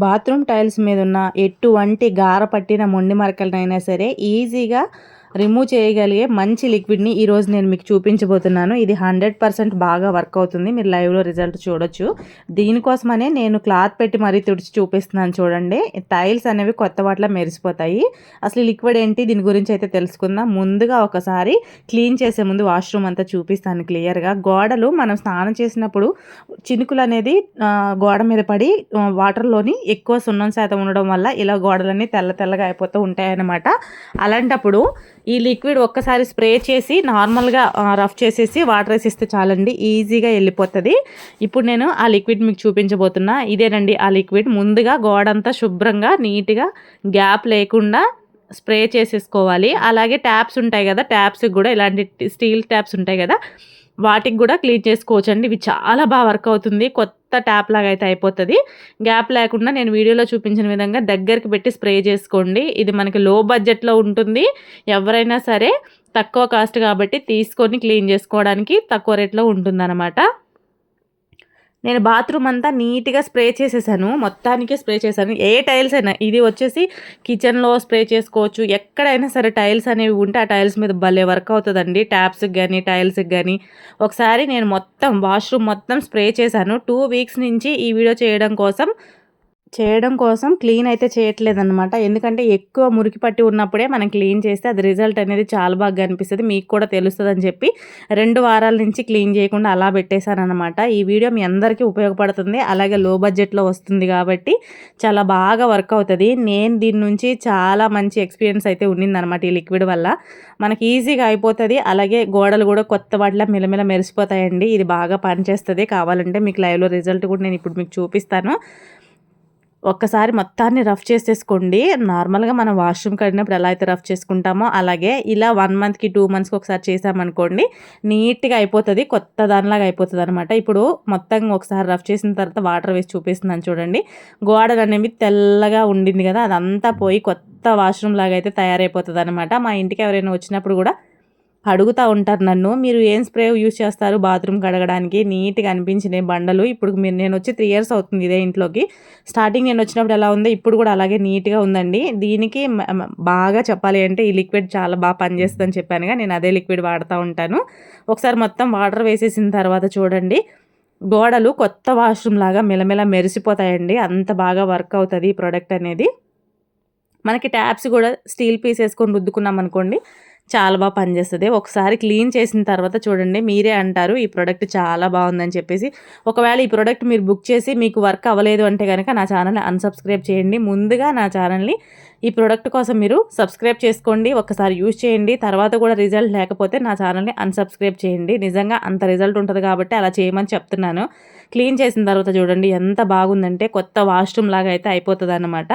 Bathroom tiles మీద ఉన్న ఎటువంటి గార పట్టిన మొండి మరకలనైనా సరే ఈజీగా రిమూవ్ చేయగలిగే మంచి లిక్విడ్ని ఈరోజు నేను మీకు చూపించబోతున్నాను. ఇది 100% బాగా వర్క్ అవుతుంది. మీరు లైవ్లో రిజల్ట్ చూడొచ్చు. దీనికోసమనే నేను క్లాత్ పెట్టి మరీ తుడిచి చూపిస్తున్నాను చూడండి. టైల్స్ అనేవి కొత్త వాటిలో మెరిసిపోతాయి. అసలు లిక్విడ్ ఏంటి దీని గురించి అయితే తెలుసుకుందాం. ముందుగా ఒకసారి క్లీన్ చేసే ముందు వాష్రూమ్ అంతా చూపిస్తాను క్లియర్గా. గోడలు మనం స్నానం చేసినప్పుడు చినుకులు అనేది గోడ మీద పడి వాటర్లోని ఎక్కువ సున్నం శాతం ఉండడం వల్ల ఇలా గోడలన్నీ తెల్ల తెల్లగా అయిపోతూ ఉంటాయన్నమాట. అలాంటప్పుడు ఈ లిక్విడ్ ఒక్కసారి స్ప్రే చేసి నార్మల్గా రఫ్ చేసేసి వాటర్ వేసిస్తే చాలండి, ఈజీగా వెళ్ళిపోతుంది. ఇప్పుడు నేను ఆ లిక్విడ్ మీకు చూపించబోతున్నా. ఇదేనండి ఆ లిక్విడ్. ముందుగా గోడంతా శుభ్రంగా నీట్గా గ్యాప్ లేకుండా స్ప్రే చేసేసుకోవాలి. అలాగే ట్యాప్స్ ఉంటాయి కదా, ట్యాప్స్కి కూడా ఇలాంటి స్టీల్ ట్యాప్స్ ఉంటాయి కదా, వాటికి కూడా క్లీన్ చేసుకోవచ్చు అండి. ఇవి చాలా బాగా వర్క్ అవుతుంది. కొత్త ట్యాప్ లాగా అయితే అయిపోతుంది. గ్యాప్ లేకుండా నేను వీడియోలో చూపించిన విధంగా దగ్గరికి పెట్టి స్ప్రే చేసుకోండి. ఇది మనకి లో బడ్జెట్లో ఉంటుంది. ఎవరైనా సరే తక్కువ కాస్ట్ కాబట్టి తీసుకొని క్లీన్ చేసుకోవడానికి తక్కువ రేట్లో ఉంటుందన్నమాట. నేను బాత్రూమ్ అంతా నీట్గా స్ప్రే చేసేసాను. మొత్తానికి స్ప్రే చేశాను. ఏ టైల్స్ అయినా, ఇది వచ్చేసి కిచెన్లో స్ప్రే చేసుకోవచ్చు. ఎక్కడైనా సరే టైల్స్ అనేవి ఉంటే ఆ టైల్స్ మీద భలే వర్క్ అవుతుందండి. ట్యాప్స్కి కానీ టైల్స్కి కానీ. ఒకసారి నేను మొత్తం వాష్రూమ్ మొత్తం స్ప్రే చేశాను. 2 వీక్స్ నుంచి ఈ వీడియో చేయడం కోసం క్లీన్ అయితే చేయట్లేదన్నమాట. ఎందుకంటే ఎక్కువ మురికి పట్టి ఉన్నప్పుడే మనం క్లీన్ చేస్తే అది రిజల్ట్ అనేది చాలా బాగా కనిపిస్తుంది, మీకు కూడా తెలుస్తుందని చెప్పి 2 వారాల నుంచి క్లీన్ చేయకుండా అలా పెట్టేశానన్నమాట. ఈ వీడియో మీ అందరికీ ఉపయోగపడుతుంది. అలాగే లో బడ్జెట్లో వస్తుంది కాబట్టి చాలా బాగా వర్క్ అవుతుంది. నేను దీని నుంచి చాలా మంచి ఎక్స్పీరియన్స్ అయితే ఉన్నిందనమాట. ఈ లిక్విడ్ వల్ల మనకి ఈజీగా అయిపోతుంది. అలాగే గోడలు కూడా కొత్త వాటిలో మిలమిల మెరిసిపోతాయండి. ఇది బాగా పనిచేస్తుంది. కావాలంటే మీకు లైవ్లో రిజల్ట్ కూడా నేను ఇప్పుడు మీకు చూపిస్తాను. ఒక్కసారి మొత్తాన్ని రఫ్ చేసేసుకోండి. నార్మల్గా మనం వాష్రూమ్ కడిగినప్పుడు ఎలా అయితే రఫ్ చేసుకుంటామో అలాగే ఇలా 1 మంత్కి 2 మంత్స్కి ఒకసారి చేసామనుకోండి, నీట్గా అయిపోతుంది. కొత్త దానిలాగా అయిపోతుంది అనమాట. ఇప్పుడు మొత్తం ఒకసారి రఫ్ చేసిన తర్వాత వాటర్ వేసి చూపిస్తున్నాను చూడండి. గోడలు అనేవి తెల్లగా ఉండింది కదా, అదంతా పోయి కొత్త వాష్రూమ్ లాగా అయితే తయారైపోతుంది అనమాట. మా ఇంటికి ఎవరైనా వచ్చినప్పుడు కూడా అడుగుతూ ఉంటారు నన్ను, మీరు ఏం స్ప్రే యూజ్ చేస్తారు బాత్రూమ్ కడగడానికి? నీట్గా అనిపించినాయి బండలు. ఇప్పుడు నేను వచ్చి 3 ఇయర్స్ అవుతుంది ఇదే ఇంట్లోకి. స్టార్టింగ్ నేను వచ్చినప్పుడు ఎలా ఉందో ఇప్పుడు కూడా అలాగే నీట్గా ఉందండి. దీనికి బాగా చెప్పాలి అంటే ఈ లిక్విడ్ చాలా బాగా పనిచేస్తుందని చెప్పానుగా, నేను అదే లిక్విడ్ వాడుతూ ఉంటాను. ఒకసారి మొత్తం వాటర్ వేసేసిన తర్వాత చూడండి, గోడలు కొత్త వాష్రూమ్ లాగా మెలమెల మెరిసిపోతాయండి. అంత బాగా వర్క్ అవుతుంది ఈ ప్రోడక్ట్ అనేది. మనకి ట్యాప్స్ కూడా స్టీల్ పీస్ వేసుకొని రుద్దుకున్నాం అనుకోండి, చాలా బాగా పనిచేస్తుంది. ఒకసారి క్లీన్ చేసిన తర్వాత చూడండి, మీరే అంటారు ఈ ప్రోడక్ట్ చాలా బాగుందని చెప్పేసి. ఒకవేళ ఈ ప్రోడక్ట్ మీరు బుక్ చేసి మీకు వర్క్ అవ్వలేదు అంటే కనుక నా ఛానల్ని అన్సబ్స్క్రైబ్ చేయండి. ముందుగా నా ఛానల్ని ఈ ప్రోడక్ట్ కోసం మీరు సబ్స్క్రైబ్ చేసుకోండి. ఒకసారి యూజ్ చేయండి. తర్వాత కూడా రిజల్ట్ లేకపోతే నా ఛానల్ని అన్సబ్స్క్రైబ్ చేయండి. నిజంగా అంత రిజల్ట్ ఉంటుంది కాబట్టి అలా చేయమని చెప్తున్నాను. క్లీన్ చేసిన తర్వాత చూడండి ఎంత బాగుందంటే కొత్త వాష్రూమ్ లాగా అయితే అయిపోతుంది అనమాట.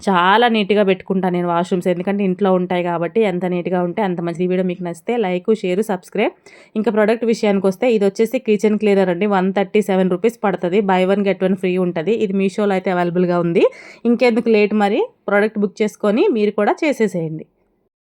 చాలా నీట్గా పెట్టుకుంటాను నేను వాష్రూమ్స్, ఎందుకంటే ఇంట్లో ఉంటాయి కాబట్టి ఎంత నీట్గా ఉంటే అంత మంచి. ఈ వీడియో మీకు నచ్చితే లైక్, షేర్, సబ్స్క్రైబ్. ఇంకా ప్రోడక్ట్ విషయానికి వస్తే ఇది వచ్చేసి కిచెన్ క్లీనర్ అండి. 137 రూపీస్ పడుతుంది. బై 1 గెట్ 1 ఫ్రీ ఉంటుంది. ఇది మీషోలో అయితే అవైలబుల్గా ఉంది. ఇంకెందుకు లేట్, మరి ప్రోడక్ట్ బుక్ చేసుకొని మీరు కూడా చేసేసేయండి.